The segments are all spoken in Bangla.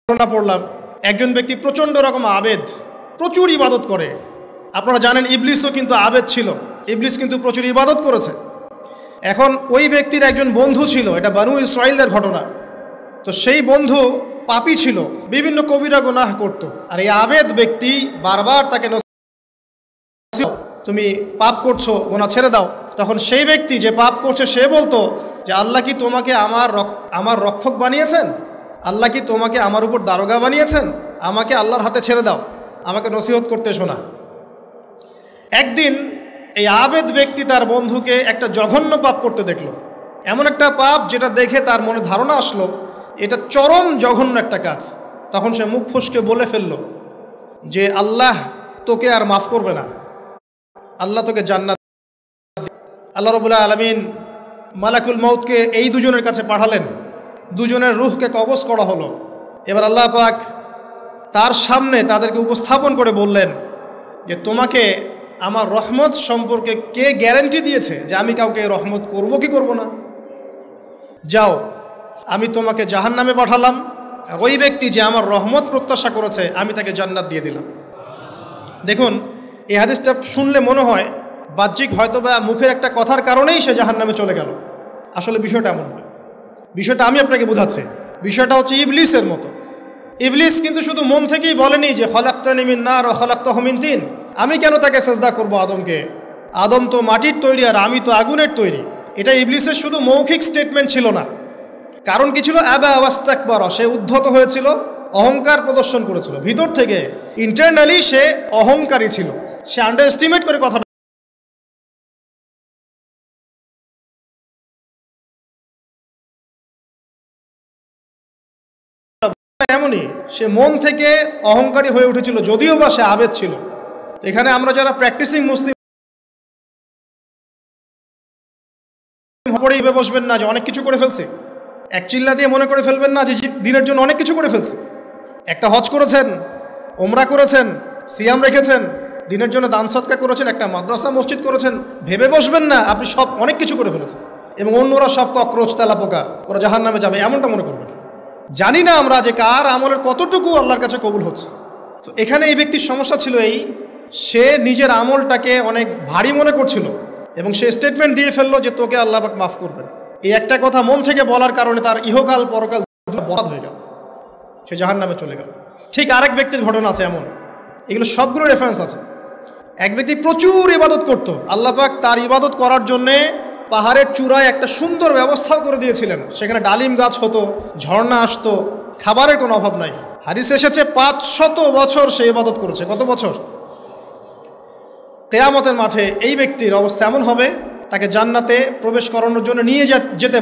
ঘটনা পড়লাম, একজন ব্যক্তি প্রচণ্ড রকম আবেদ, প্রচুর ইবাদত করে। আপনারা জানেন ইবলিসও কিন্তু আবেদ ছিল, ইবলিস কিন্তু প্রচুর ইবাদত করেছে। এখন ওই ব্যক্তির একজন বন্ধু ছিল, এটা বানু ইসরাইলদের ঘটনা। তো সেই বন্ধু পাপী ছিল, বিভিন্ন কবিরা গুনাহ করত। আর এই আবেদ ব্যক্তি বারবার তাকে তুমি পাপ করছো, গোনা ছেড়ে দাও। তখন সেই ব্যক্তি যে পাপ করছে সে বলতো যে আল্লাহ কি তোমাকে আমার রক্ষক বানিয়েছেন? আল্লাহ কি তোমাকে আমার উপর দারোগা বানিয়েছেন? আমাকে আল্লাহর হাতে ছেড়ে দাও, আমাকে নসিহত করতে শোনা। একদিন এই আবেদ ব্যক্তি তার বন্ধুকে একটা জঘন্য পাপ করতে দেখলো, এমন একটা পাপ যেটা দেখে তার মনে ধারণা আসলো এটা চরম জঘন্য একটা কাজ। তখন সে মুখ ফসকে বলে ফেললো যে আল্লাহ তোকে আর মাফ করবে না, আল্লাহ তোকে জান্নাত। আল্লাহ রাব্বুল আলামিন মালাকুল মউতকে এই দুজনের কাছে পাঠালেন, দুজনের রূহকে কবজ করা হলো। এবার আল্লাহ পাক তার সামনে তাদেরকে উপস্থাপন করে বললেন যে তোমাকে আমার রহমত সম্পর্কে কে গ্যারান্টি দিয়েছে যে আমি কাউকে রহমত করব কি করব না? যাও, আমি তোমাকে জাহান্নামে পাঠালাম, ওই ব্যক্তি যে আমার রহমত প্রত্যাশা করেছে আমি তাকে জান্নাত দিয়ে দিলাম। দেখুন, এই হাদিসটা শুনলে মনে হয় বাহ্যিক হয়তো বা মুখের একটা কথার কারণেই সে জাহান্নামে চলে গেল। আসলে বিষয়টা এমন নয়। বিষয়টা আমি আপনাকে বোঝাচ্ছি। বিষয়টা হচ্ছে ইবলিসের মতো। ইবলিস কিন্তু শুধু মন থেকেই বলেনি যে খলাকতানি মিন নার ওয়া খলাকতাহু মিন তিন, আমি কেন তাকে সেজদা করব আদমকে? আদম তো মাটির তৈরি আর আমি তো আগুনের তৈরি। এটা ইবলিসের শুধু মৌখিক স্টেটমেন্ট ছিল না, কারণ কি ছিল? আবা ওয়াস্তাকবার, সে উদ্ধত হয়েছিল, অহংকার প্রদর্শন করেছিল। ভিতর থেকে ইন্টারনালি সে অহংকারী ছিল, সে আন্ডার এস্টিমেট করে কথা এমনই, সে মন থেকে অহংকারী হয়ে উঠেছিল, যদিও বা সে আবেদ ছিল। এখানে আমরা যারা প্র্যাকটিসিং মুসলিম পড়ে বসবেন না যে অনেক কিছু করে ফেলছে, এক চিল্লা দিয়ে মনে করে ফেলবেন না যে দিনের জন্য অনেক কিছু করে ফেলছে। একটা হজ করেছেন, ওমরা করেছেন, সিয়াম রেখেছেন, দিনের জন্য দান সদকা করেছেন, একটা মাদ্রাসা মসজিদ করেছেন, ভেবে বসবেন না আপনি সব অনেক কিছু করে ফেলেছেন এবং অন্যরা সব ককরোচ তেলা পোকা, ওরা জাহান্নামে যাবে, এমনটা মনে করবেন। জানি না আমরা যে কার আমলের কতটুকু আল্লাহর কাছে কবুল হচ্ছে। তো এখানে এই ব্যক্তির সমস্যা ছিল এই, সে নিজের আমলটাকে অনেক ভারী মনে করছিল এবং সে স্টেটমেন্ট দিয়ে ফেললো যে তোকে আল্লাহ পাক মাফ করবে না। এই একটা কথা মন থেকে বলার কারণে তার ইহকাল পরকাল বরবাদ হয়ে গেল, সে জাহান্নামে চলে গেল। ঠিক আরেক ব্যক্তির ঘটনা আছে এমন, এগুলো সবগুলো রেফারেন্স আছে। এক ব্যক্তি প্রচুর ইবাদত করত, আল্লাহ পাক তার ইবাদত করার জন্যে পাহাড়ের চূড়ায় একটা সুন্দর ব্যবস্থাও করে দিয়েছিলেন, সেখানে ডালিম গাছ হতো, ঝর্ণা আসতো, খাবারের কোনো অভাব নাই। হাদিস এসেছে 500 বছর সে ইবাদত করেছে। কত বছর? কিয়ামতের মাঠে এই ব্যক্তির অবস্থা এমন হবে, তাকে জান্নাতে প্রবেশ করানোর জন্য নিয়ে যেতে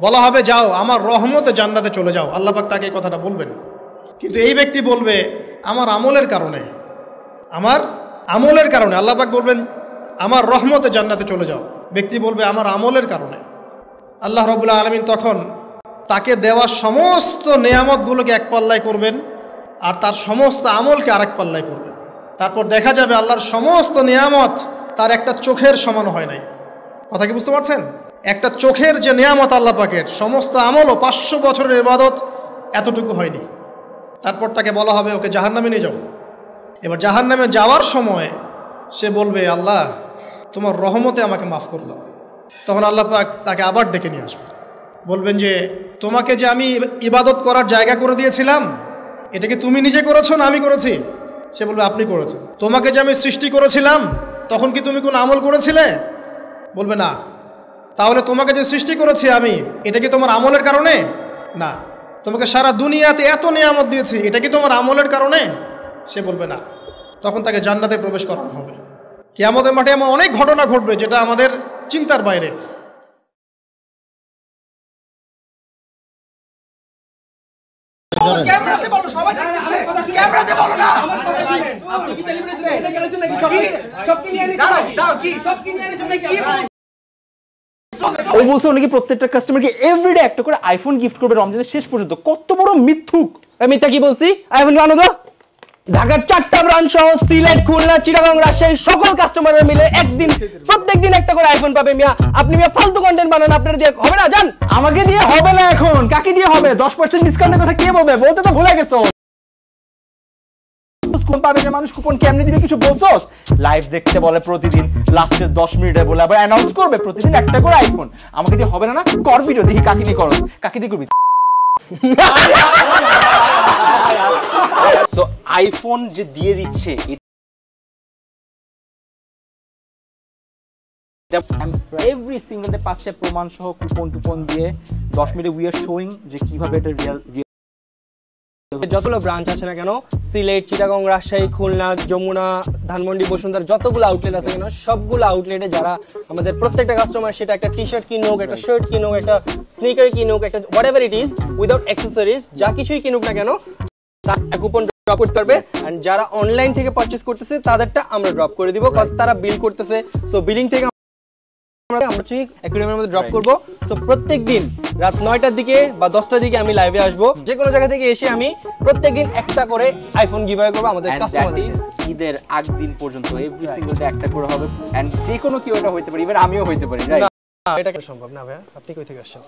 বলা হবে যাও আমার রহমতে জান্নাতে চলে যাও। আল্লাহ পাক তাকে এই কথাটা বলবেন, কিন্তু এই ব্যক্তি বলবে আমার আমলের কারণে আল্লাহ পাক বলবেন আমার রহমতে জান্নাতে চলে যাও। ব্যক্তি বলবে আমার আমলের কারণে। আল্লাহ রাব্বুল আলামিন তখন তাকে দেওয়া সমস্ত নেয়ামতগুলোকে এক পাল্লায় করবেন আর তার সমস্ত আমলকে আরেক পাল্লায় করবেন। তারপর দেখা যাবে আল্লাহর সমস্ত নেয়ামত তার একটা চোখের সমান হয় নাই। কথা কি বুঝতে পারছেন? একটা চোখের যে নেয়ামত আল্লাহ পাকের, সমস্ত আমলও 500 বছরের ইবাদত এতটুকু হয়নি। তারপর তাকে বলা হবে ওকে জাহান্নামে নিয়ে যাও। এবার জাহান্নামে যাওয়ার সময় সে বলবে আল্লাহ তোমার রহমতে আমাকে মাফ করে দাও। তখন আল্লাহ পাক তাকে আবার ডেকে নিয়ে আসবে, বলবেন যে তোমাকে যে আমি ইবাদত করার জায়গা করে দিয়েছিলাম, এটা কি তুমি নিজে করেছো না আমি করেছি? সে বলবে আপনি করেছেন। তোমাকে যে আমি সৃষ্টি করেছিলাম তখন কি তুমি কোনো আমল করেছিলে? বলবে না। তাহলে তোমাকে যে সৃষ্টি করেছি আমি, এটা কি তোমার আমলের কারণে? না। তোমাকে সারা দুনিয়াতে এত নিয়ামত দিয়েছি, এটা কি তোমার আমলের কারণে? সে বলবে না। তখন তাকে জান্নাতে প্রবেশ করানো হবে। কিয়ামতের মাঠে এমন অনেক ঘটনা ঘটবে যেটা আমাদের চিন্তার বাইরে। ও বলছে নাকি প্রত্যেকটা কাস্টমারকে এভরিডে একটা করে আইফোন গিফট করবে রমজানের শেষ পর্যন্ত। কত বড় মিথ্যুক! মিথ্যা কি বলছি? আইফোন আনো তো। ঢাকার 4টা ব্রাঞ্চ সহ সিলেট, খুলনা, চিটাগাং, রাজশাহী সকল কাস্টমাররা মিলে প্রত্যেকদিন একটা করে আইফোন পাবে। মিয়া আপনি মিয়া ফালতু কন্টেন্ট বানান, আপনার দিয়ে হবে না? জান আমাকে দিয়ে হবে না, এখন কাকে দিয়ে হবে? 10% ডিসকাউন্টের কথা কে বলবে? বলতে তো ভুলে গেছো। কুপন পাবে যে মানুষ, কুপন কেমনে দিবে কিছু বলছোস? লাইভ দেখতে বলে প্রতিদিন, লাস্টের 10 মিনিটে বলে আবার অ্যানাউন্স করবে প্রতিদিন একটা করে আইফোন। আমাকে দিয়ে হবে না? কর ভিডিও দেখি কাকে দিয়ে করস, কাকে দিয়ে করবি? সো আইফোন যে দিয়ে দিচ্ছে এভরি সিঙ্গল ডে পাচ্ছে প্রমাণ সহ কুপন টুপন দিয়ে 10 মিনিটে উই আর শোয়িং যে কিভাবে এটা রিয়েল। যতগুলো ব্রাঞ্চ আছে না কেন, সিলেট, চিটাগাং, রাজশাহী, খুলনা, যমুনা, ধানমন্ডি, বসুন্ধরা যতগুলো আউটলেট আছে কেন, সবগুলো আউটলেটে যারা আমাদের প্রত্যেকটা কাস্টমার, সেটা একটা টি শার্ট কিনুক, একটা শার্ট কিনুক, একটা স্নিকার কিনুক, একটা what ever it is without accessories, যা কিছুই কিনুক না কেন, তার কুপন ড্রপ করতে পারবে। এন্ড যারা অনলাইন থেকে পারচেজ করতেছে তাদেরটা আমরা ড্রপ করে দিব, কারণ তারা বিল করতেছে। সো বিলিং থেকে আমরা অ্যাকুইরিয়ামের মধ্যে ড্রপ করব। সো প্রত্যেকদিন রাত 9টার দিকে বা 10টার দিকে আমি লাইভে আসবো। যে কোনো জায়গা থেকে এসে আমি প্রত্যেকদিন একটা করে আইফোন গিভঅ্যাওয়ে করব আমাদের কাস্টমারদের। ঈদের আগ দিন পর্যন্ত এভরি সিঙ্গল ডে একটা করে হবে। এন্ড যে কোনো কেউ এটা হইতে পারে, ইভেন আমিও হইতে পারি, রাইট? এটা কি সম্ভব না ভাইয়া? আপনি কই থেকে আসছেন?